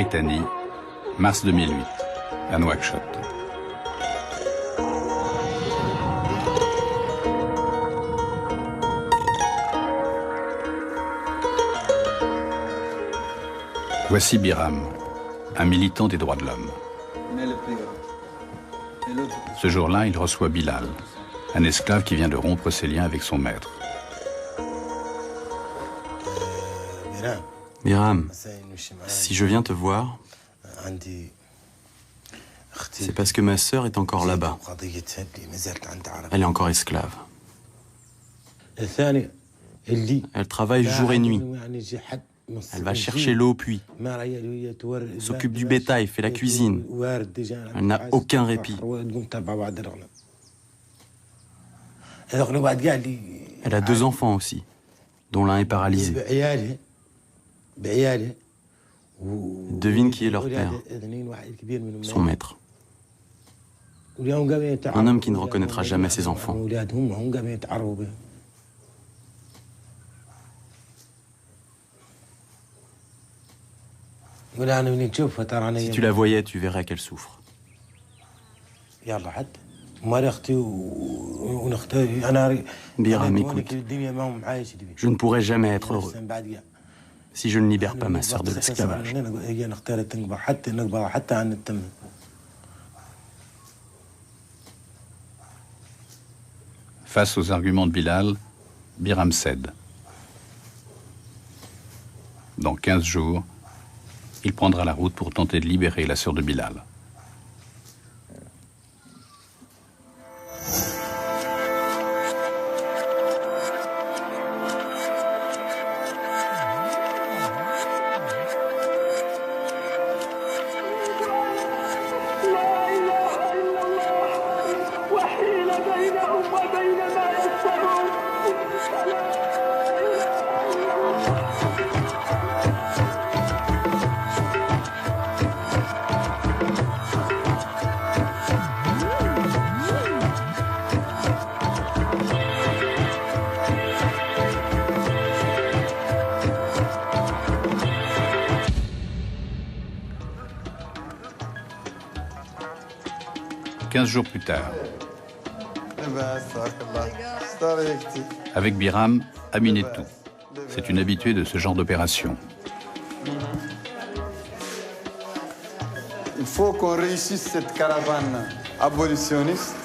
Mauritanie, mars 2008, à Nouakchott. Voici Biram, un militant des droits de l'homme. Ce jour-là, il reçoit Bilal, un esclave qui vient de rompre ses liens avec son maître. Biram, si je viens te voir, c'est parce que ma sœur est encore là-bas. Elle est encore esclave. Elle travaille jour et nuit. Elle va chercher l'eau au puits, s'occupe du bétail, fait la cuisine. Elle n'a aucun répit. Elle a 2 enfants aussi, dont l'un est paralysé. Devine qui est leur père, son maître. Un homme qui ne reconnaîtra jamais ses enfants. Si tu la voyais, tu verrais qu'elle souffre. Biram, écoute, je ne pourrai jamais être heureux si je ne libère pas ma sœur de l'esclavage. Face aux arguments de Bilal, Biram cède. Dans 15 jours, il prendra la route pour tenter de libérer la sœur de Bilal. Quinze jours plus tard, avec Biram, Aminetou. C'est une habituée de ce genre d'opération. Il faut qu'on réussisse cette caravane abolitionniste.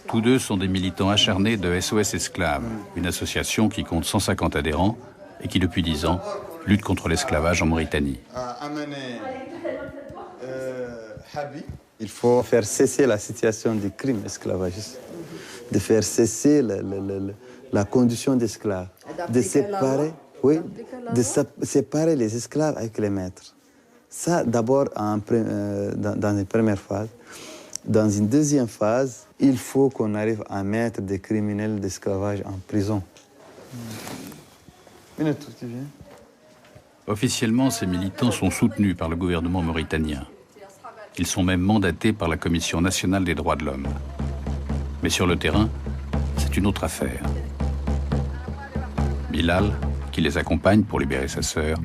Tous deux sont des militants acharnés de SOS Esclaves, une association qui compte 150 adhérents et qui, depuis 10 ans, lutte contre l'esclavage en Mauritanie. Il faut faire cesser la situation du crime esclavagiste, de faire cesser la condition d'esclave, de séparer, séparer les esclaves avec les maîtres. Ça, d'abord, dans une première phase. Dans une deuxième phase, il faut qu'on arrive à mettre des criminels d'esclavage en prison. Officiellement, ces militants sont soutenus par le gouvernement mauritanien. Ils sont même mandatés par la Commission nationale des droits de l'homme. Mais sur le terrain, c'est une autre affaire. Bilal, qui les accompagne pour libérer sa sœur,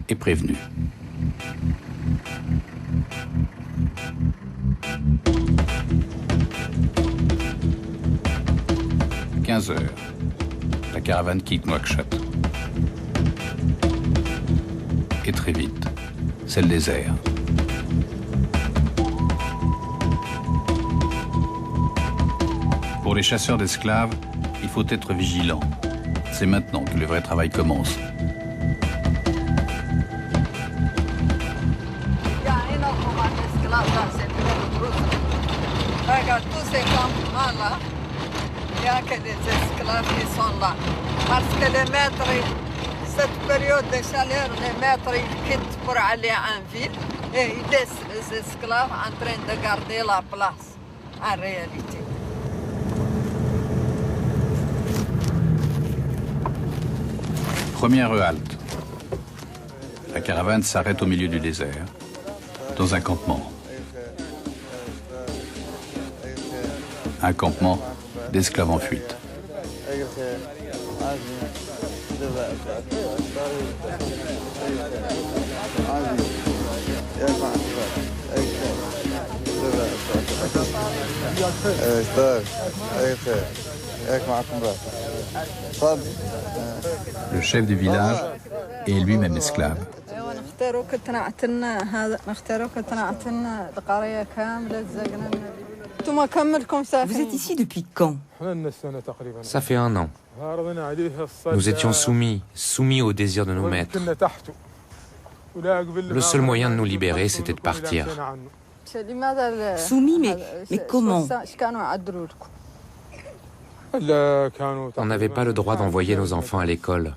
est prévenu. « 15 heures. La caravane quitte Nouakchott. Et très vite, c'est le désert. Pour les chasseurs d'esclaves, il faut être vigilant. C'est maintenant que le vrai travail commence. Regarde tous ces campements-là, il n'y a que des esclaves qui sont là. Parce que les maîtres, cette période de chaleur, les maîtres ils quittent pour aller en ville et ils laissent les esclaves en train de garder la place, en réalité. Première halte. La caravane s'arrête au milieu du désert, dans un campement. Un campement d'esclaves en fuite. Le chef du village est lui-même esclave. Vous êtes ici depuis quand? Ça fait 1 an. Nous étions soumis au désir de nos maîtres. Le seul moyen de nous libérer, c'était de partir. Soumis, mais comment? On n'avait pas le droit d'envoyer nos enfants à l'école.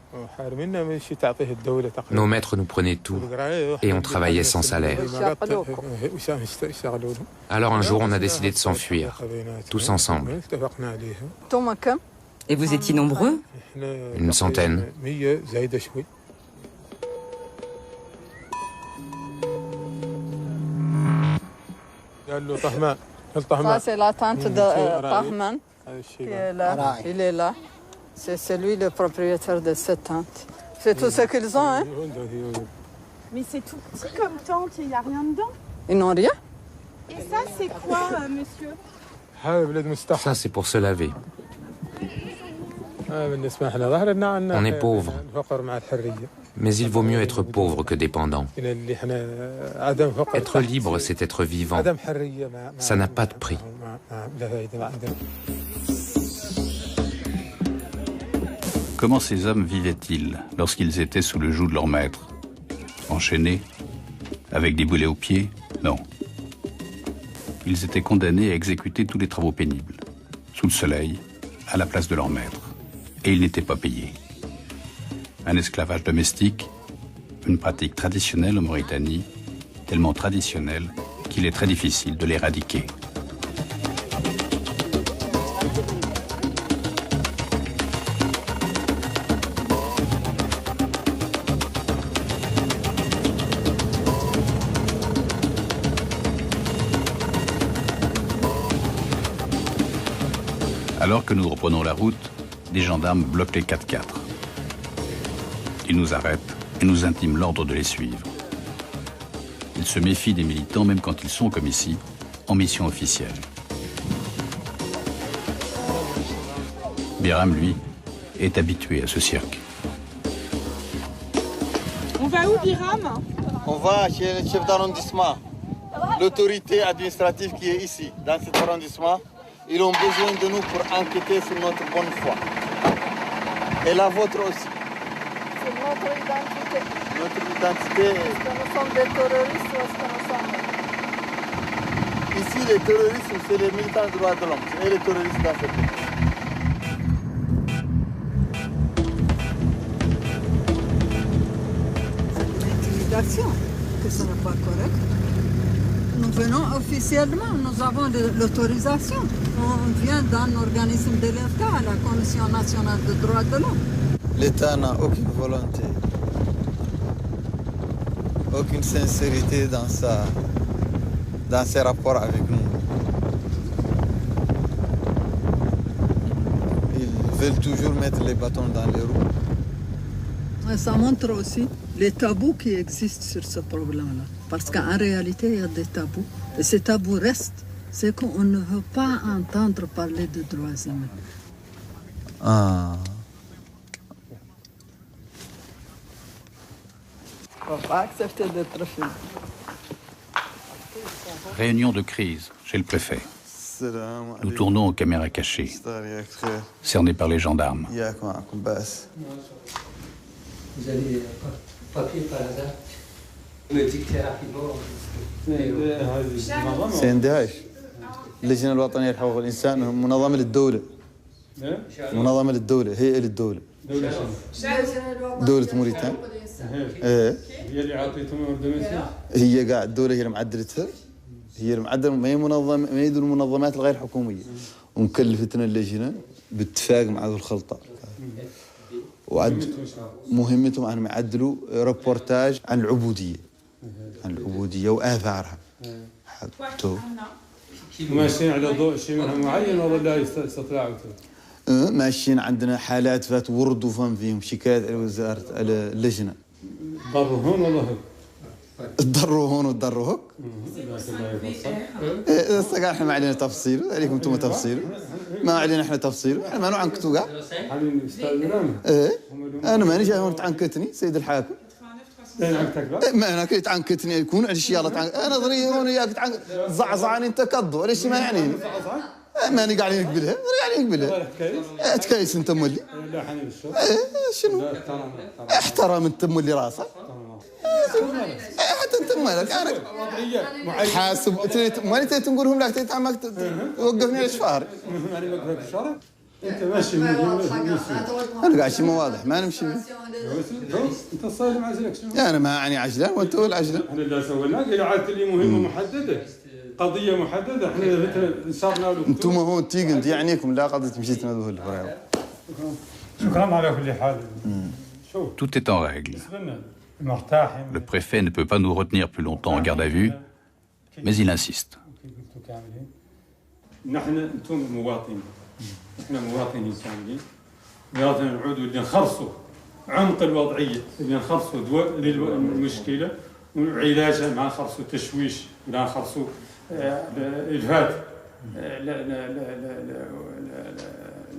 Nos maîtres nous prenaient tout et on travaillait sans salaire. Alors un jour, on a décidé de s'enfuir, tous ensemble. Et vous étiez nombreux? Une centaine. Ça, c'est la tante de Tahman qui est là. Il est là. C'est lui le propriétaire de cette tente. C'est tout ce qu'ils ont, hein? Mais c'est tout petit comme tente, il n'y a rien dedans. Ils n'ont rien? Et ça, c'est quoi, monsieur? Ça, c'est pour se laver. On est pauvre. Mais il vaut mieux être pauvre que dépendant. Être libre, c'est être vivant. Ça n'a pas de prix. Comment ces hommes vivaient-ils lorsqu'ils étaient sous le joug de leur maître? Enchaînés? Avec des boulets aux pieds? Non. Ils étaient condamnés à exécuter tous les travaux pénibles, sous le soleil, à la place de leur maître. Et ils n'étaient pas payés. Un esclavage domestique, une pratique traditionnelle en Mauritanie, tellement traditionnelle qu'il est très difficile de l'éradiquer. Alors que nous reprenons la route, des gendarmes bloquent les 4x4. Ils nous arrêtent et nous intiment l'ordre de les suivre. Ils se méfient des militants même quand ils sont, comme ici, en mission officielle. Biram, lui, est habitué à ce cirque. On va où, Biram? On va chez le chef d'arrondissement, l'autorité administrative qui est ici, dans cet arrondissement. Ils ont besoin de nous pour enquêter sur notre bonne foi. Et la vôtre aussi. C'est notre identité. Notre identité. Est-ce que nous sommes des terroristes ou est-ce que nous sommes... Ici, les terroristes, c'est les militants des droits de l'homme. C'est les terroristes dans ce pays. C'est une intimidation, que ce n'est pas correct. Nous venons officiellement, nous avons l'autorisation. On vient d'un organisme de l'État, la Commission nationale des droits de l'homme. L'État n'a aucune volonté, aucune sincérité dans ses rapports avec nous. Ils veulent toujours mettre les bâtons dans les roues. Et ça montre aussi les tabous qui existent sur ce problème-là. Parce qu'en réalité, il y a des tabous. Et ces tabous restent. C'est qu'on ne veut pas entendre parler de droits humains. Ah. On ne va pas accepter d'être filmé. Réunion de crise chez le préfet. Nous tournons aux caméras cachées, cernés par les gendarmes. Vous avez des papiers par hasard? Me dictez rapidement. C'est NDH. اللجنة الوطنية لحقوق الإنسان منظمة للدولة. منظمة للدولة، هيئة للدولة. دولة موريتانيا. هي اللي عطيتهم أردنسي. هي قاعد الدولة هي اللي معدلتها. هي المعدل ما هي منظمة ما هي المنظمات الغير حكومية. ومكلفتنا اللجنة باتفاق مع ذو الخلطة. مهمتهم أنهم يعدلوا ريبورتاج عن العبودية. عن العبودية وآثارها. حقته. ماشيين على ضوء شيء منها معين ولا يستطلعوا؟ ماشيين عندنا حالات فات ورد وفهم فيهم شكايات على وزارة اللجنة. ضروا هون ولا هون؟ تضروا هون وتضروا هوك. احنا ما علينا تفصيل، عليكم انتم تفصيل. ما علينا احنا تفصيل، احنا ما نعنكتوا كاع. انا ماني جاي هون تعنكتني سيد الحاكم. ما انا كنت عنكتني يكون علاش يلا انا ضري هون وياك زعزعني انت كضو علاش ما يعنيني. ماني قاعدين نقبلها، قاعدين نقبلها. تكايس انت مولي. شنو؟ احترم انت مولي راسك. حتى انت مالك انا حاسب مالي تنقولهم لك تعمك توقفني على شفاري. ماني وقفك الشارع. انت ماشي من انا قاعد شي ما واضح ما نمشي. انت صاير معزلك شنو؟ انا ما يعني عجلان وانت هو العجلان. احنا اللي سويناه قالوا عاد لي مهمه محدده قضيه محدده احنا صارنا له. انتم هون تيجن يعنيكم لا قضيه مشيت ندوه شكرا على كل حال. Tout est en règle. Le préfet ne peut pas nous retenir plus longtemps en garde à vue, mais il insiste. نحن انتم مواطنين. احنا مواطنين كاملين. لازم نعودوا اللي نخلصوا عمق الوضعيه، اللي نخلصوا دواء للمشكله وعلاجها، ما نخلصوا تشويش ولا نخلصوا الفات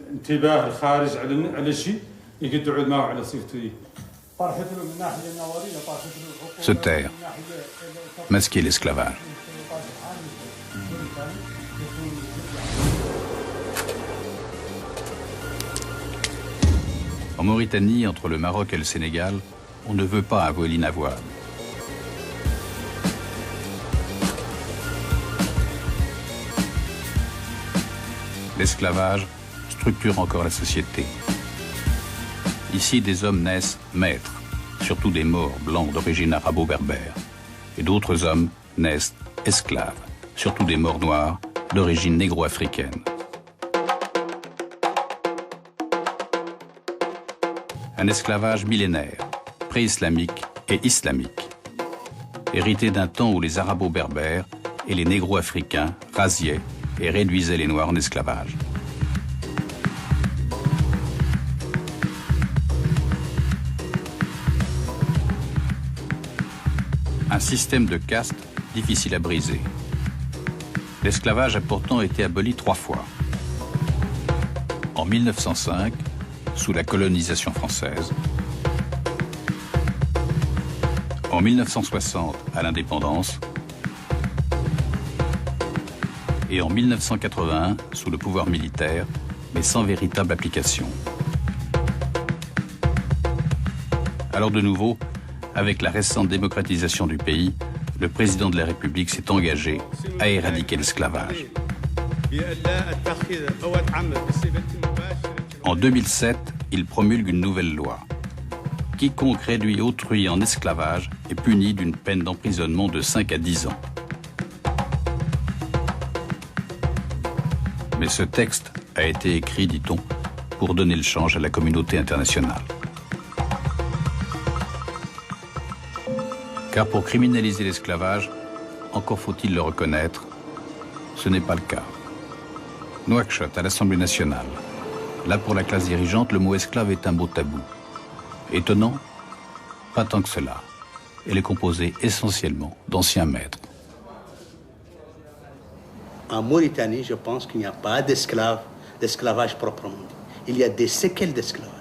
الانتباه الخارج على شيء يقدر يعود معه على صفته. Se taire, masquer l'esclavage. En Mauritanie, entre le Maroc et le Sénégal, on ne veut pas un voile inavouable. L'esclavage structure encore la société. Ici, des hommes naissent maîtres, surtout des Maures blancs d'origine arabo-berbère. Et d'autres hommes naissent esclaves, surtout des Maures noirs d'origine négro-africaine. Un esclavage millénaire, pré-islamique et islamique, hérité d'un temps où les arabo-berbères et les négro-africains rasiaient et réduisaient les Noirs en esclavage. Un système de caste difficile à briser. L'esclavage a pourtant été aboli 3 fois. En 1905, sous la colonisation française. En 1960, à l'indépendance. Et en 1981, sous le pouvoir militaire, mais sans véritable application. Alors de nouveau, avec la récente démocratisation du pays, le président de la République s'est engagé à éradiquer l'esclavage. En 2007, il promulgue une nouvelle loi. Quiconque réduit autrui en esclavage est puni d'une peine d'emprisonnement de 5 à 10 ans. Mais ce texte a été écrit, dit-on, pour donner le change à la communauté internationale. Car pour criminaliser l'esclavage, encore faut-il le reconnaître, ce n'est pas le cas. Nouakchott, à l'Assemblée nationale. Là, pour la classe dirigeante, le mot esclave est un mot tabou. Étonnant? Pas tant que cela. Elle est composée essentiellement d'anciens maîtres. En Mauritanie, je pense qu'il n'y a pas d'esclavage proprement dit. Il y a des séquelles d'esclavage.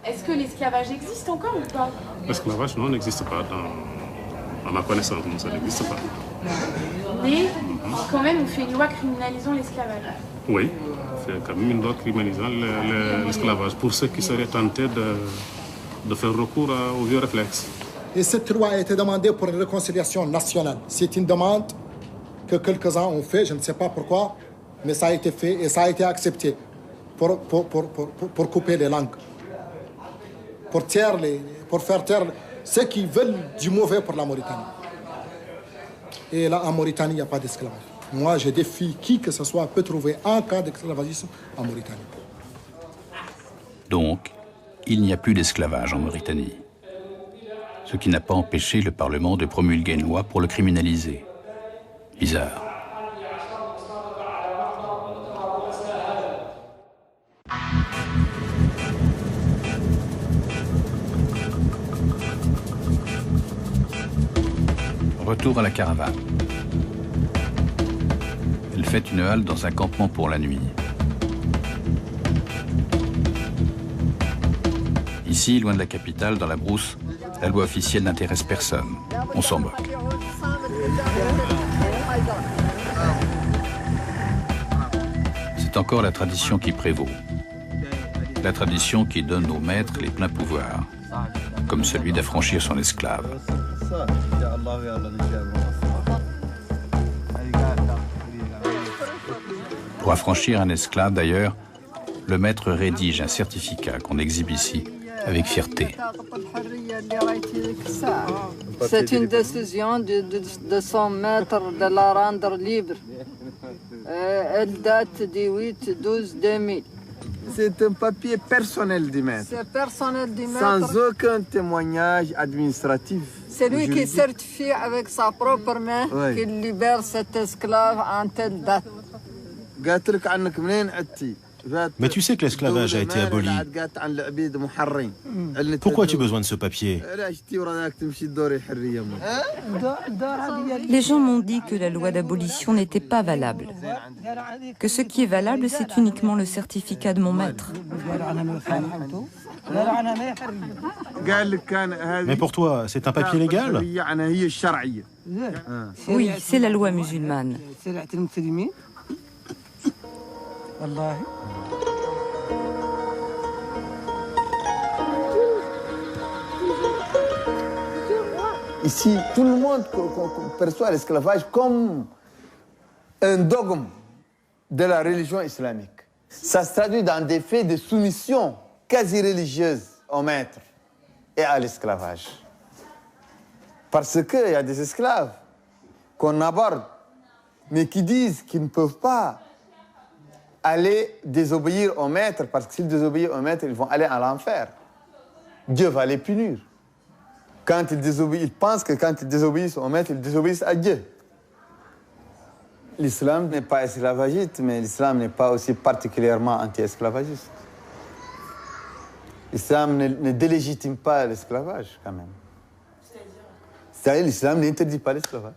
Est-ce que l'esclavage existe encore ou pas? L'esclavage, non, n'existe pas. À ma connaissance, non, ça n'existe pas. Mais, quand même, on fait une loi criminalisant l'esclavage. Oui, c'est quand même une loi criminalisant l'esclavage pour ceux qui seraient tentés de faire recours aux vieux réflexes. Et cette loi a été demandée pour une réconciliation nationale. C'est une demande que quelques-uns ont fait, je ne sais pas pourquoi, mais ça a été fait et ça a été accepté pour couper les langues. Pour faire taire ceux qui veulent du mauvais pour la Mauritanie. Et là, en Mauritanie, il n'y a pas d'esclavage. Moi, je défie qui que ce soit peut trouver un cas d'esclavagisme en Mauritanie. Donc, il n'y a plus d'esclavage en Mauritanie. Ce qui n'a pas empêché le Parlement de promulguer une loi pour le criminaliser. Bizarre. Retour à la caravane. Elle fait une halte dans un campement pour la nuit. Ici, loin de la capitale, dans la brousse, la loi officielle n'intéresse personne. On s'en moque. C'est encore la tradition qui prévaut. La tradition qui donne aux maîtres les pleins pouvoirs, comme celui d'affranchir son esclave. Pour affranchir un esclave, d'ailleurs, le maître rédige un certificat qu'on exhibe ici avec fierté. C'est une décision de son maître de la rendre libre. Elle date du 8-12-2000. C'est un papier personnel du maître. C'est personnel du maître. Sans aucun témoignage administratif. C'est lui qui certifie avec sa propre main qu'il libère cet esclave en telle date. Mais tu sais que l'esclavage a été aboli. Pourquoi as-tu besoin de ce papier? Les gens m'ont dit que la loi d'abolition n'était pas valable. Que ce qui est valable, c'est uniquement le certificat de mon maître. Mais pour toi, c'est un papier légal? Oui, c'est la loi musulmane. Ici, tout le monde perçoit l'esclavage comme un dogme de la religion islamique. Ça se traduit dans des faits de soumission quasi religieuse au maître et à l'esclavage. Parce qu'il y a des esclaves qu'on aborde, mais qui disent qu'ils ne peuvent pas aller désobéir au maître, parce que s'ils désobéissent au maître, ils vont aller à l'enfer. Dieu va les punir. Quand ils désobéissent, ils pensent que quand ils désobéissent au maître, ils désobéissent à Dieu. L'islam n'est pas esclavagiste, mais l'islam n'est pas aussi particulièrement anti-esclavagiste. L'islam ne délégitime pas l'esclavage, quand même. C'est-à-dire l'islam n'interdit pas l'esclavage.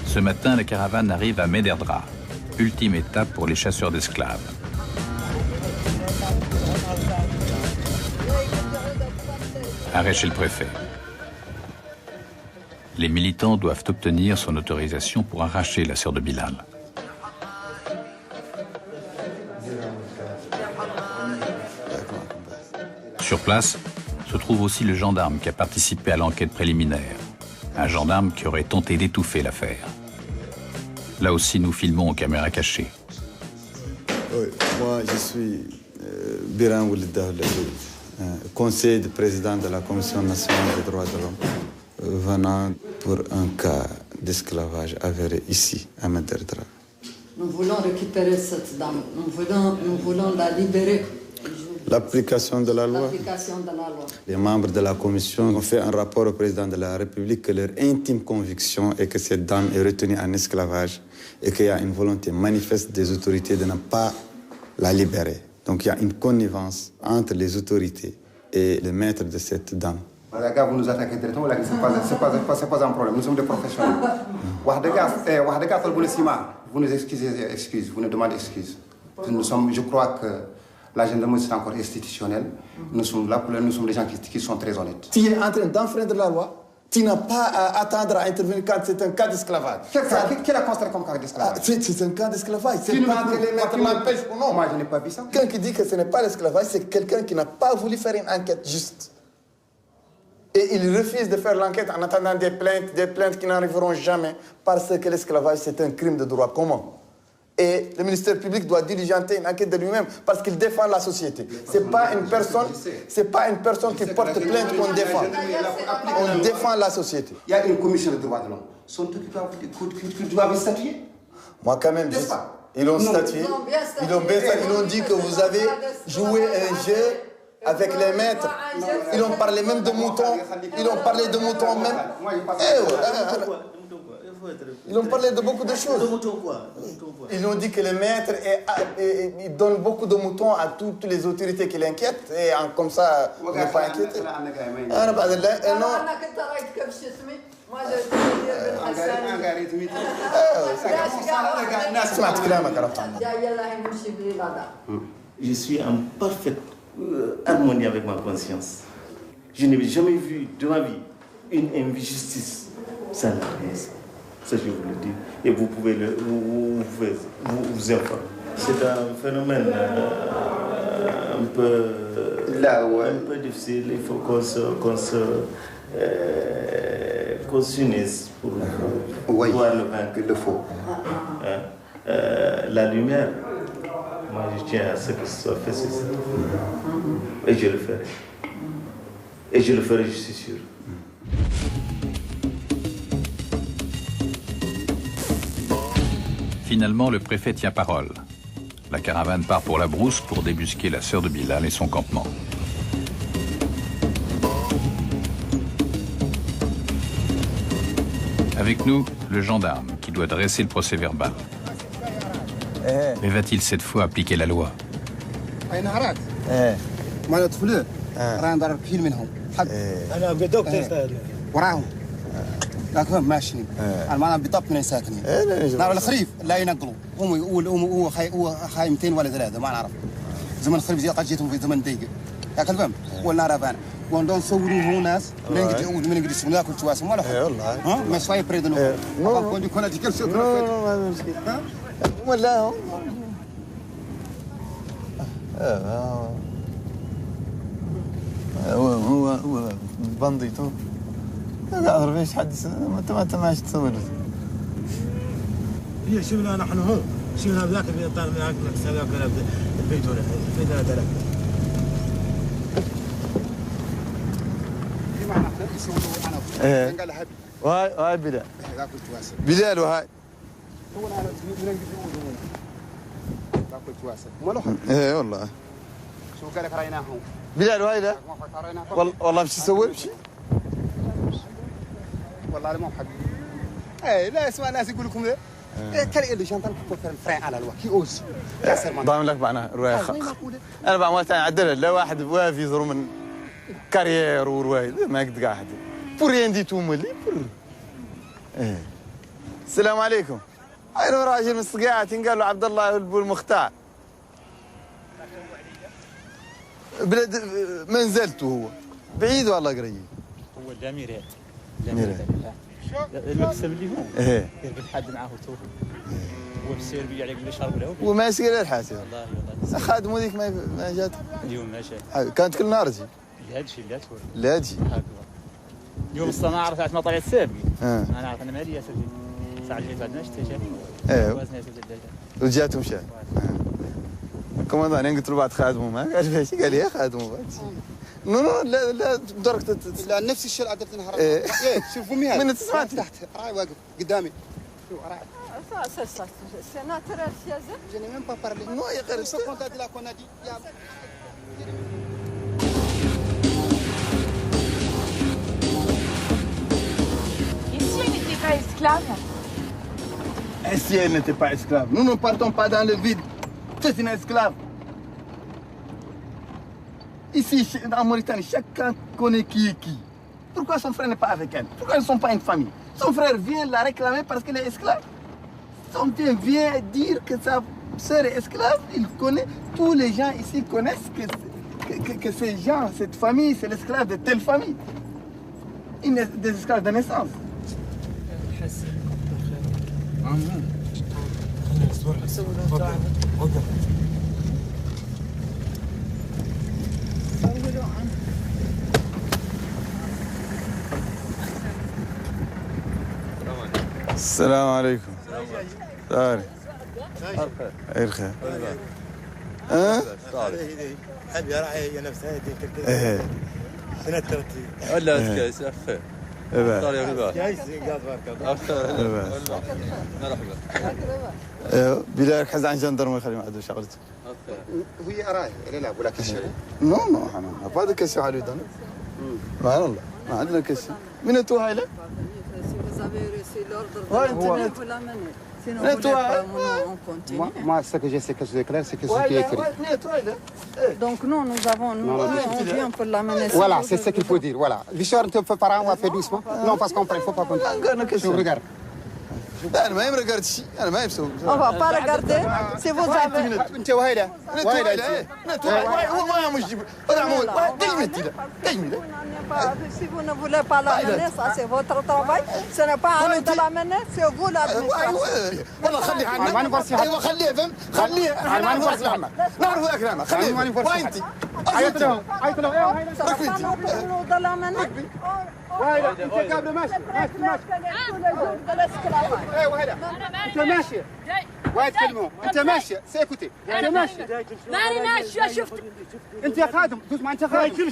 Ce matin, la caravane arrive à Mederdra, ultime étape pour les chasseurs d'esclaves. Arrêt chez le préfet. Les militants doivent obtenir son autorisation pour arracher la sœur de Bilal. Sur place se trouve aussi le gendarme qui a participé à l'enquête préliminaire. Un gendarme qui aurait tenté d'étouffer l'affaire. Là aussi, nous filmons en caméra cachée. Oui, moi, je suis Biran Oulidah, conseiller de président de la Commission nationale des droits de l'homme, venant pour un cas d'esclavage avéré ici, à Mederdra. Nous voulons récupérer cette dame. Nous voulons la libérer. L'application de la loi. L'application de la loi. Les membres de la commission ont fait un rapport au président de la République que leur intime conviction est que cette dame est retenue en esclavage et qu'il y a une volonté manifeste des autorités de ne pas la libérer. Donc il y a une connivence entre les autorités et le maître de cette dame. Vous nous attaquez directement, c'est pas un problème, nous sommes des professionnels. Vous nous excusez, vous nous demandez excuses. Je crois que la gendarmerie, c'est encore institutionnel. Nous sommes là, nous sommes des gens qui sont très honnêtes. Tu es en train d'enfreindre la loi. Tu n'as pas à attendre à intervenir quand c'est un cas d'esclavage. Quel a constaté comme cas d'esclavage? C'est un cas d'esclavage. C'est pas que les maîtres l'empêchent ou non. Moi, je n'ai pas vu ça. Quelqu'un qui dit que ce n'est pas l'esclavage, c'est quelqu'un qui n'a pas voulu faire une enquête juste. Et il refuse de faire l'enquête en attendant des plaintes qui n'arriveront jamais, parce que l'esclavage, c'est un crime de droit commun. Et le ministère public doit diligenter une enquête de lui-même parce qu'il défend la société. C'est pas une personne qui porte plainte qu'on défend. On défend la société. Il y a une commission de droits de l'homme. Sont-ils qui doivent statuer? Moi, quand même, ils ont statué. Ils ont dit que vous avez joué un jeu avec les maîtres. Ils ont parlé même de moutons. Ils ont parlé de moutons même. Ils ont parlé de beaucoup de choses. De moutons quoi? Ils ont dit que le maître il donne beaucoup de moutons à toutes les autorités qui l'inquiètent et comme ça, on n'est pas inquiété. Moi, je suis en parfaite harmonie avec ma conscience. Je n'ai jamais vu de ma vie une injustice sans la raison. Ça, je vous le dis. Et vous pouvez vous informer. C'est un phénomène un peu difficile. Il faut qu'on s'unisse pour pouvoir le vaincre. Il le faut. La lumière, moi je tiens à ce que ce soit fait, c'est ça. Et je le ferai. Et je le ferai, je suis sûr. Finalement, le préfet tient parole. La caravane part pour la brousse pour débusquer la sœur de Bilal et son campement. Avec nous, le gendarme qui doit dresser le procès-verbal. Mais va-t-il cette fois appliquer la loi? لكن ماشيين المعنى بطب من ساكنين نار الخريف لا ينقلوا هو خاي 200 ولا 3 ما نعرف زمن الخريف زي قد جيتهم في زمن دقيقه ياك الفهم ولا رافان وندون صوروا هو ناس من قد يقول من قد يسمون ناكل تواسم ولا حاجه والله ها ما شويه بريدنو كون يكون هذيك كل شيء ولا هو بنديتو لا أعرف إيش حد ما عايش تسوي له. هي شفنا نحن هون شفنا ذاك اللي طال من هذاك البيت هنا في 3000. إيه. وهاي بلال. بلال وهاي. هو أنا من ذاك التواسل. ماله إيه والله. شو قال لك رأيناهم. بلال وهاي لا. والله مش يسوي بشيء. والله مو حق. ايه لا اسمع ناس يقول لكم ايه كان اللي شنطه كفر الفرين على الوقت كيوز ضامن لك معناها روايه انا بعمل عدل لا واحد وافي يزرو من كارير وروايه ما قد قاعد بور يندي توملي بور ايه السلام عليكم اين راجل من الصقاعات قال له عبد الله المختار بلاد منزلته هو بعيد والله قريب هو الامير الامير المكسب اللي هو ايه يرقد حد معاه توه هو بسير بيجي عليك شرب له وما يسقي الحاسب والله خادموا ذيك ما جات اليوم ما جات كانت كل نهار تجي هذا الشيء لا تقول لا تجي اليوم الصناعه رفعت ما طلعت السابق انا عارف انا مالي يا سيدي الساعه اللي فاتت نشتي شافي وزنها وجاتهم شاف كمان قلت له بعد خادموا ما قال فيش قال لي خادموا بعد نو لا درجة لا نفس الشيء قدرت انهار ايه شوفوا مين من تسمعت تحت راي واقف قدامي شو راي sénateur Siazet. Je n'ai même pas parlé. Non, il y a ce qu'on t'a dit là qu'on a dit. Ici, elle n'était pas esclave. Et si elle n'était pas esclave? Nous ne partons pas dans le vide. C'est une esclave. Ici, en Mauritanie, chacun connaît qui est qui. Pourquoi son frère n'est pas avec elle? Pourquoi ils ne sont pas une famille? Son frère vient la réclamer parce qu'elle est esclave. Son père vient dire que sa sœur est esclave. Il connaît, tous les gens ici connaissent que ces gens, cette famille, c'est l'esclave de telle famille. Des esclaves de naissance. السلام عليكم. تعالي. خير خير. ها؟ حبي راعي هي نفسها هذيك ايه. تنترتي. ولا كاس اخي. ايه. كاس قاعد بارك. ايه. بلال حز عن جندرمي خليه ما عنده شغلته. وهي راعي لا ولا كشري. نو احنا ما هذا كشي على يدنا. سبحان الله ما عندنا كشي. من انتوا هايله؟ Si vous avez reçu Moi, ce que je sais que c'est clair, c'est que ce qui est écrit. Donc nous avons, on vient pour l'amener. Voilà, c'est ce qu'il faut dire. Voilà. Richard, tu peux pas on va faire doucement. Non, parce qu'on ne faut pas comprendre. Je regarde. انا ما يمرقرت شيء انا ما يمسوي On va pas regarder. Si vous avez. انت وهيدا Si vous ne voulez pas l'amener, ça c'est votre travail. Ce n'est pas à nous de l'amener, c'est vous l'administration. والله خليه عنا ما نفرسي ايوه خليه فهم خليه ما نفرسي عنا نعرف يا كلامه خليه ما نفرسي وانت عيط له ايوه de l'amener. وهيدا انت قبل ماشي ايوه هيدا انت ماشي وايد كلمه انت ماشي سيكوتي انت ماشي ماني ماشيه شفت انت يا خادم دوس ما انت خادم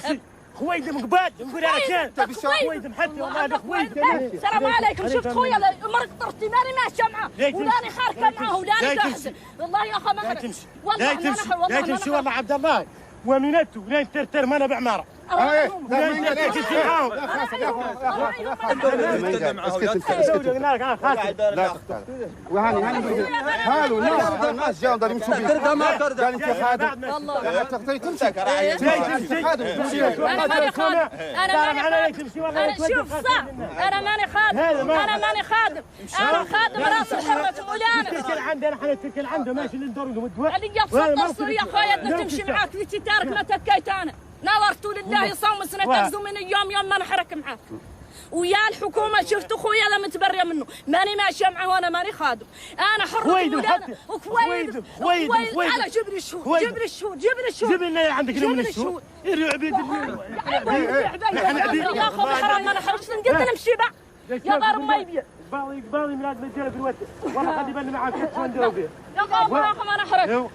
خويدم قباد نقول على كان خويدم حتى والله خويدم السلام عليكم شفت خويا مرق طرتي ماني ماشيه معاه ولاني خاركه معاه ولاني تحزن والله يا اخي ما تمشي لا تمشي والله عبد الله ومنته ولين ترتر ما انا بعماره لا تمشي معاهم وهاني هالو الناس جاوا دارين يمشوا بيه قال انت خادم تقدري تمشي انا شوف صح انا ماني خادم انا ماني خادم انا خادم راس الحرة مولانا تركل عندنا احنا تركل عنده ماشي للدور الدواء اللي يتصدر يا خويا تمشي معاك في تارك ما تكيت انا نظرت لله صوم سنة تغزو من يوم ما نحرك معاك ويا الحكومة شفت خويا لا متبرية منه ماني ماشية معه وانا ماني خادم انا حر خويدم انا جيب لي الشهود جيب لي الشهود جيب لنا عندك من الشهود العبيد يا اخو حرام ما نحركش نقدر نمشي بقى يا غير ما يبيع قبالي من هذا المدينة في الوقت والله خلي بالي معاك شو نديروا فيه يا اخو ما نحرك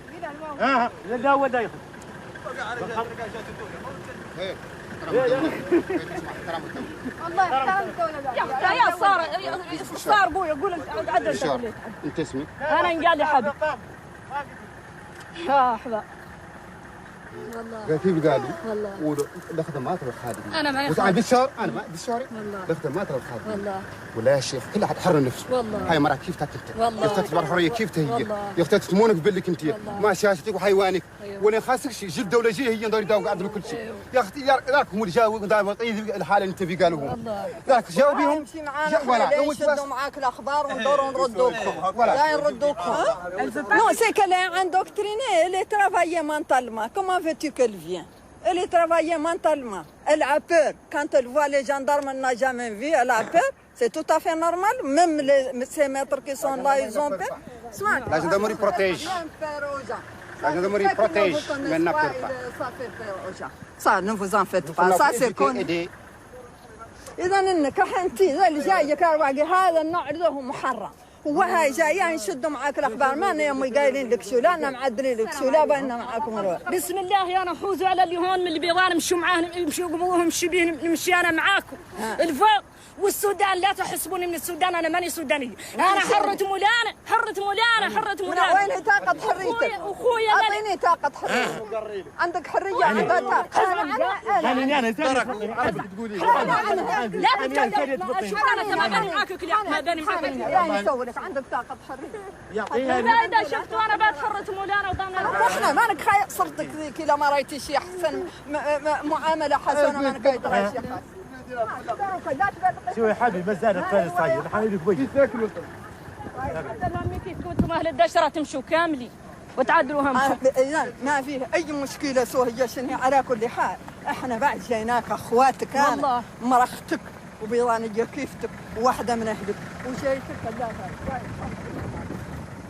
لا هو دا ياخذ الله يحترمك ولا يا صار ابوي يقول عدل انت اسمك؟ انا انقال يا حبيبي يا حبا والله كيف قالوا؟ والله الخدمات الخادم انا ما وساعد بالشهر انا ما بالشهر الخدمات الخادم والله ولا يا شيخ كل واحد حر نفسه والله هاي مرات كيف تاكلت والله كيف تاكل الحريه كيف تهي يا اختي تمونك بلك انت ما شاشتك وحيوانك ولا خاصك شيء جلده ولا شيء هي ندور يداوق عندهم كل شيء يا اختي راكم اللي جاوا دائما الحاله اللي انت في قالوا راك جاوبيهم امشي معانا يشدوا معاك الاخبار وندوروا نردوكم لا يردوكم نو سي كال ان دوكتريني اللي ترافايي مونتالمون كومون فيتو كل فيان Elle travaillait mentalement. Elle a peur. Quand elle voit les gendarmes, elle n'a jamais vu, elle a peur. C'est tout à fait normal. Même ces maîtres qui sont là, ils ont peur. La gendarmerie protège. La gendarmerie protège, mais n'a peur pas. Ça fait peur aux gens. Ça, ne vous en faites pas. Ça, c'est connu. إذا إنك أنتي اللي جاي كارواقي هذا النوع له محرم. وهاي جايين يشدوا معاك الاخبار ما يوم قايلين لك شو لا انا معدلين لك شو لا باينه معاكم الوقت. بسم الله يا نحوزوا على اللي هون من اللي بيضان نمشوا معاه نمشوا قبوهم نمشي بيه نمشي انا معاكم الفوق والسودان لا تحسبوني من السودان انا ماني سودانيه انا حرة مولانا وين طاقة حريتك؟ اخويا اعطيني طاقة حريتك عندك حرية عندها طاقة انا تقولي لا تتكلم شو انا ما باني معاك ما باني معاك لا يسولك عندك طاقة حرية لا اذا شفتوا انا بعد حرة مولانا وضامنه احنا ما نك صرتك ذيك الا ما رايتي شي احسن معاملة حسنة ما نك رايتي شي حسن شو يا حبيبي مازال الثاني صاير حبيبي بوجه كيف كنتم اهل الدشره تمشوا كاملين وتعدلوا همكم ما فيه اي مشكله هي شنو على كل حال احنا بعد جايناك اخواتك انا مرختك وبيضانيه كيفتك وواحده من اهلك وجايتك ثلاثه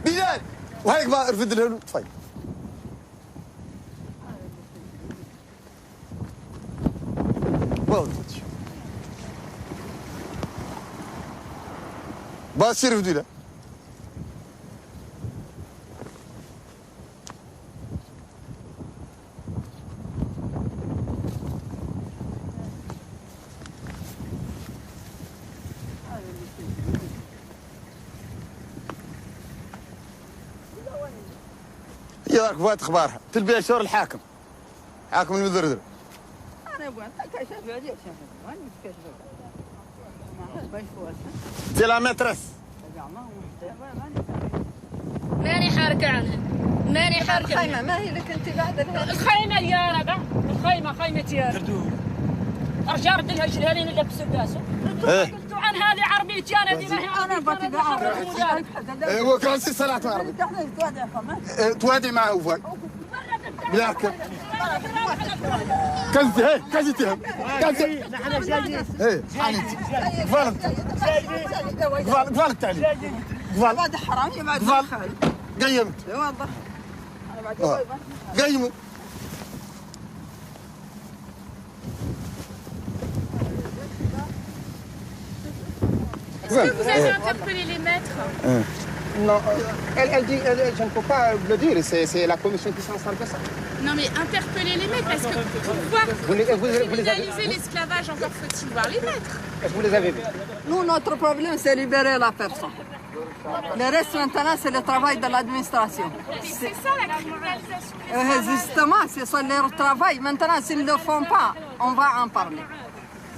بلال وهيك بقى ارفد له طيب والله بصير في دولة هي ذاك فات اخبارها تلبيها شور الحاكم حاكم المذردر انا ابغى كشف عليك وين كشف C'est la maîtresse. ماني حاركة عنها ماني حاركة الخيمة ما هي لك انت بعد الخيمة يا ربع الخيمة خيمة يا ارجع رد لها شيلها لي نلبس الداسة قلتوا عن هذه عربيتي انا دي ما هي انا بطي وكان سي صلاة عربي توادي معه وفاق بيركب كنزي هي كنزي تهم كنزي نحن جايين هي حانتي قفالت قفالت علي قفال بعد حرامي بعد خالي قيمت قيمت Est-ce que vous avez interpellé les maîtres? Non, elle dit, je ne peux pas le dire, c'est la commission qui s'en charge de ça. Non mais interpeller les maîtres, parce que pour pouvoir criminaliser l'esclavage, encore faut-il voir les maîtres. Est-ce que vous les avez vus? Nous, notre problème, c'est libérer la personne. Le reste, maintenant, c'est le travail de l'administration. C'est ça la criminalisation. Justement, c'est ça leur travail. Maintenant, s'ils ne le font pas, on va en parler.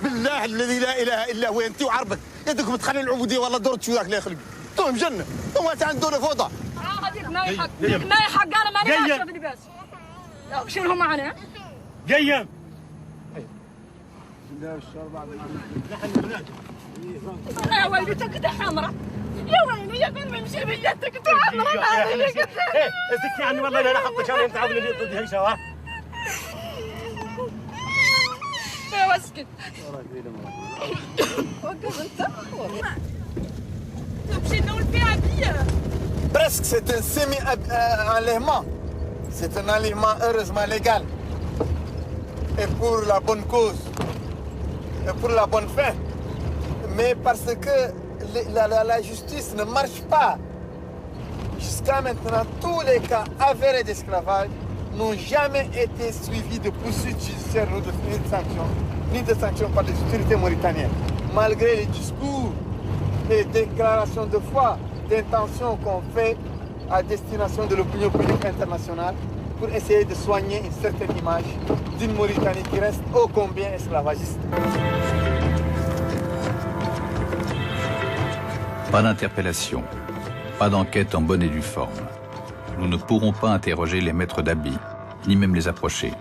بالله الذي لا اله الا هو انت وعربك يدكم تخلي العبوديه والله دورت شو ذاك لا يخلق انتم جنه انتم عندنا فوضى ما يحق ما يحق انا ماني اشوف لباس شنو معنا قيم يا والدتك ده حمراء يا ويلي يا بنت ممشي بيدك انت حمراء ما لي قلت اسكتي عني والله لا حطك انا انت عاوز اللي ضدي هيشه ها واسكت Presque, c'est un semi-enlèvement. C'est un enlèvement heureusement légal. Et pour la bonne cause. Et pour la bonne fin. Mais parce que la justice ne marche pas. Jusqu'à maintenant, tous les cas avérés d'esclavage n'ont jamais été suivis de poursuites judiciaires ni de sanctions par les autorités mauritaniennes. Malgré les discours, les déclarations de foi, d'intention qu'on fait à destination de l'opinion publique internationale pour essayer de soigner une certaine image d'une Mauritanie qui reste ô combien esclavagiste. Pas d'interpellation, pas d'enquête en bonne et due forme. Nous ne pourrons pas interroger les maîtres d'habits, ni même les approcher.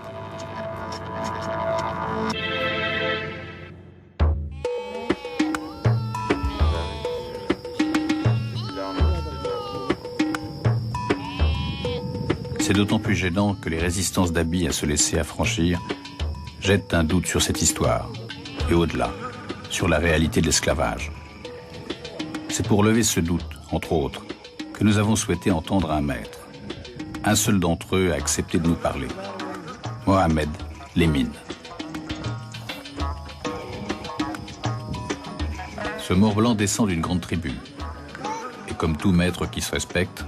C'est d'autant plus gênant que les résistances d'habits à se laisser affranchir jettent un doute sur cette histoire, et au-delà, sur la réalité de l'esclavage. C'est pour lever ce doute, entre autres, que nous avons souhaité entendre un maître. Un seul d'entre eux a accepté de nous parler. Mohamed Lemine. Ce Mort-Blanc descend d'une grande tribu. Et comme tout maître qui se respecte,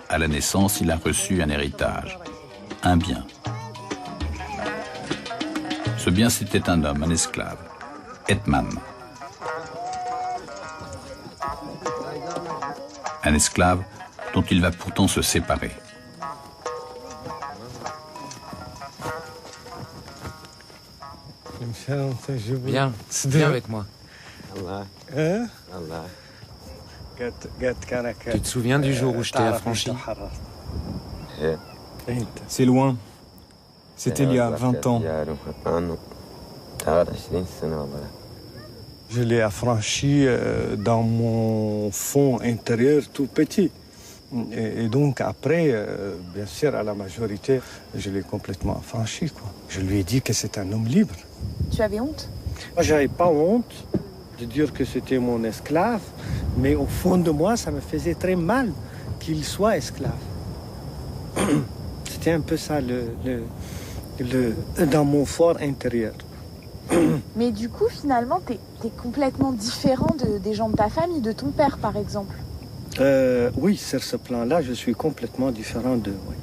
à la naissance, il a reçu un héritage, un bien. Ce bien, c'était un homme, un esclave, Etman. Un esclave dont il va pourtant se séparer. Viens, viens avec moi. Tu te souviens du jour où je t'ai affranchi? C'est loin. C'était il y a 20 ans. Je l'ai affranchi dans mon fond intérieur tout petit. Et donc après, bien sûr, à la majorité, je l'ai complètement affranchi, quoi. Je lui ai dit que c'est un homme libre. Tu avais honte? Moi, j'avais pas honte de dire que c'était mon esclave, mais au fond de moi, ça me faisait très mal qu'il soit esclave. C'était un peu ça, dans mon fort intérieur. Mais du coup, finalement, t'es complètement différent des gens de ta famille, de ton père, par exemple. Oui, sur ce plan-là, je suis complètement différent d'eux. Oui.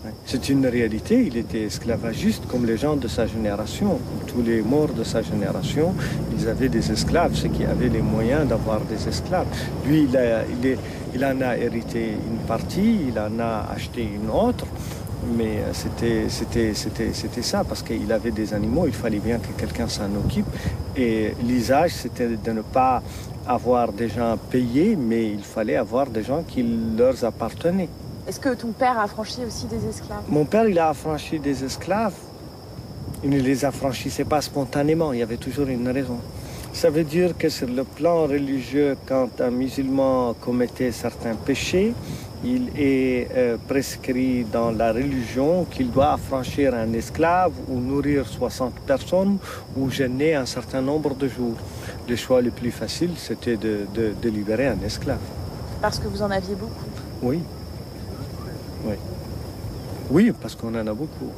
Oui. C'est une réalité. Il était esclavagiste comme les gens de sa génération. Comme tous les morts de sa génération, ils avaient des esclaves, ceux qui avaient les moyens d'avoir des esclaves. Lui, il en a hérité une partie, il en a acheté une autre. Mais c'était ça, parce qu'il avait des animaux, il fallait bien que quelqu'un s'en occupe. Et l'usage, c'était de ne pas avoir des gens payés, mais il fallait avoir des gens qui leur appartenaient. Est-ce que ton père a affranchi aussi des esclaves? Mon père, il a affranchi des esclaves. Il ne les affranchissait pas spontanément, il y avait toujours une raison. Ça veut dire que sur le plan religieux, quand un musulman commettait certains péchés, il est prescrit dans la religion qu'il doit affranchir un esclave ou nourrir 60 personnes ou jeûner un certain nombre de jours. Le choix le plus facile, c'était de libérer un esclave. Parce que vous en aviez beaucoup? Oui. Oui. Oui, parce qu'on en a beaucoup.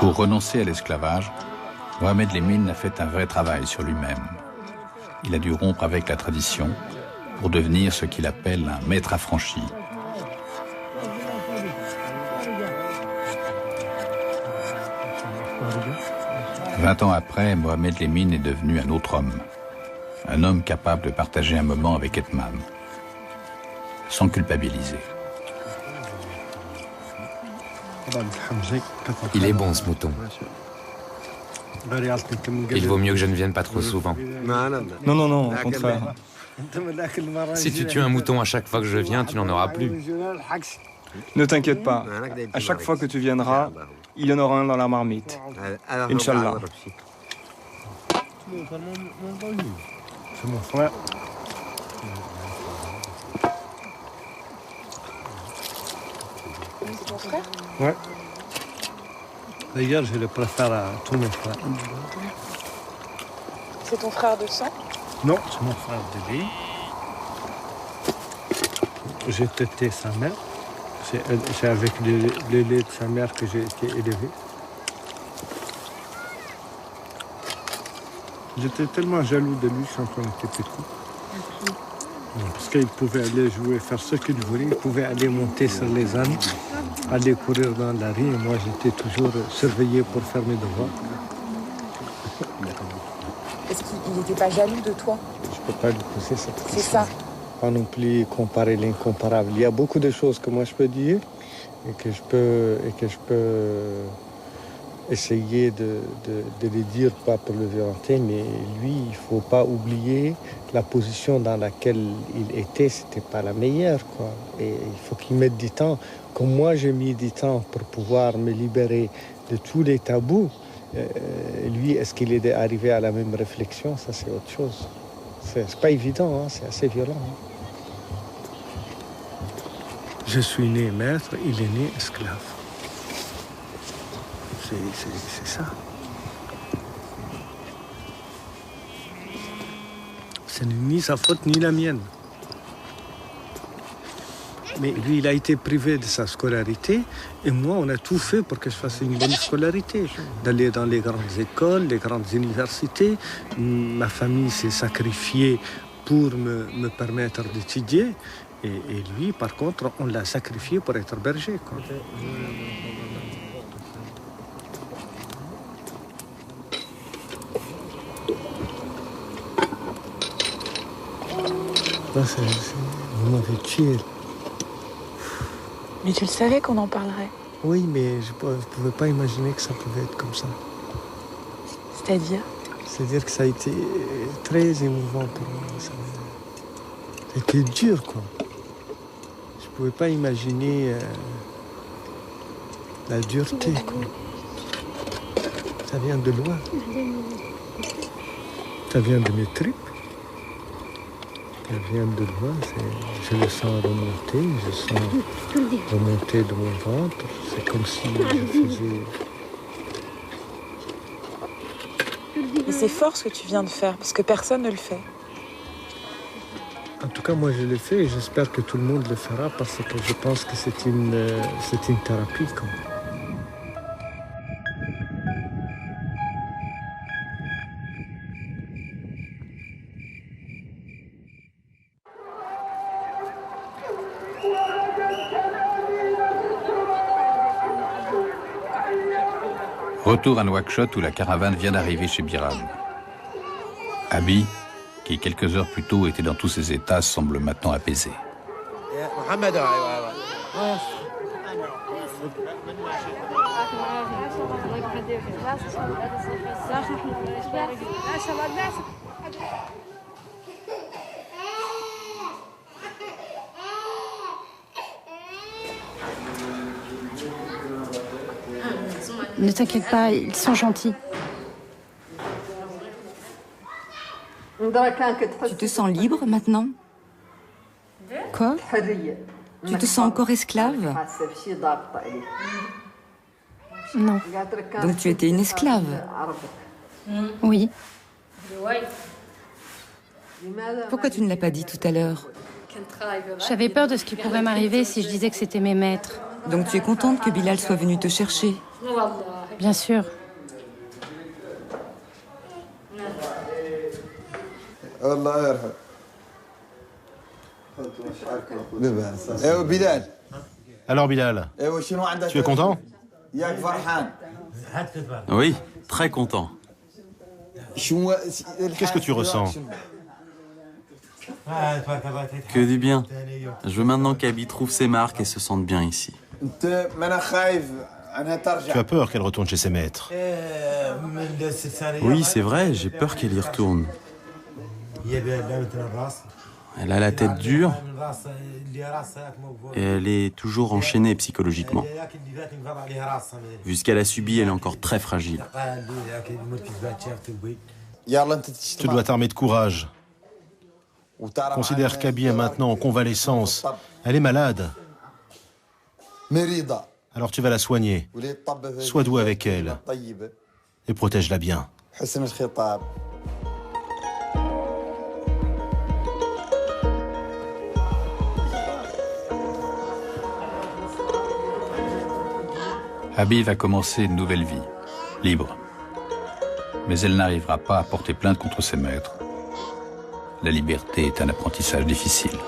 Pour renoncer à l'esclavage, Mohamed Lemine a fait un vrai travail sur lui-même. Il a dû rompre avec la tradition pour devenir ce qu'il appelle un maître affranchi. « 20 ans après, Mohamed Lemine est devenu un autre homme. Un homme capable de partager un moment avec Etman, sans culpabiliser. Il est bon, ce mouton. Il vaut mieux que je ne vienne pas trop souvent. Non, au contraire. Si tu tues un mouton à chaque fois que je viens, tu n'en auras plus. Ne t'inquiète pas. À chaque fois que tu viendras, il y en aura un dans la marmite. Inch'Allah. C'est mon frère. C'est ton frère? Ouais. D'ailleurs, je le préfère à tous mes frères. C'est ton frère de sang? Non, c'est mon frère de vie. J'ai tété sa mère. C'est avec le lait de sa mère que j'ai été élevé. J'étais tellement jaloux de lui quand on était petit. Parce qu'il pouvait aller jouer, faire ce qu'il voulait. Il pouvait aller monter sur les ânes, aller courir dans la rue. Et moi, j'étais toujours surveillé pour faire mes devoirs. Est-ce qu'il n'était pas jaloux de toi? Je ne peux pas lui poser cette question. C'est ça. Pas non plus comparer l'incomparable. Il y a beaucoup de choses que moi je peux dire et que je peux essayer de les dire, pas pour le violenter, mais lui, il ne faut pas oublier la position dans laquelle il était, c'était pas la meilleure, quoi. Et il faut qu'il mette du temps. Comme moi, j'ai mis du temps pour pouvoir me libérer de tous les tabous. Lui, est-ce qu'il est arrivé à la même réflexion? Ça, c'est autre chose. C'est pas évident, hein, c'est assez violent. Hein. Je suis né maître, il est né esclave. C'est ça. Ce n'est ni sa faute ni la mienne. Mais lui, il a été privé de sa scolarité et moi, on a tout fait pour que je fasse une bonne scolarité. D'aller dans les grandes écoles, les grandes universités. Ma famille s'est sacrifiée pour me permettre d'étudier. Et lui, par contre, on l'a sacrifié pour être berger, quoi. Là, vous m'avez tué. Mais tu le savais qu'on en parlerait. Oui, mais je ne pouvais pas imaginer que ça pouvait être comme ça. C'est-à-dire? C'est-à-dire que ça a été très émouvant pour moi. Ça a été dur, quoi. Je ne pouvais pas imaginer la dureté, quoi. Ça vient de loin. Ça vient de mes tripes. Ça vient de loin. Je le sens remonter. Je sens remonter de mon ventre. C'est comme si je faisais... Et c'est fort ce que tu viens de faire, parce que personne ne le fait. En tout cas, moi, je le fais et j'espère que tout le monde le fera parce que je pense que c'est une thérapie, quoi. Retour à Nouakchott où la caravane vient d'arriver chez Biram. Abi, qui quelques heures plus tôt était dans tous ses états, semble maintenant apaisé. Ne t'inquiète pas, ils sont gentils. Tu te sens libre maintenant? Quoi? Tu te sens encore esclave? Non. Donc tu étais une esclave? Oui. Pourquoi tu ne l'as pas dit tout à l'heure? J'avais peur de ce qui pourrait m'arriver si je disais que c'était mes maîtres. Donc tu es contente que Bilal soit venu te chercher? Bien sûr. Alors Bilal, tu es content? Oui, très content. Qu'est-ce que tu ressens? Que du bien. Je veux maintenant qu'Abi trouve ses marques et se sente bien ici. Tu as peur qu'elle retourne chez ses maîtres? Oui, c'est vrai, j'ai peur qu'elle y retourne. Elle a la tête dure et elle est toujours enchaînée psychologiquement. Vu ce qu'elle a subi, elle est encore très fragile. Tu dois t'armer de courage. Considère qu'Abi est maintenant en convalescence. Elle est malade. Alors tu vas la soigner. Sois doux avec elle et protège-la bien. Abi va commencer une nouvelle vie, libre. Mais elle n'arrivera pas à porter plainte contre ses maîtres. La liberté est un apprentissage difficile.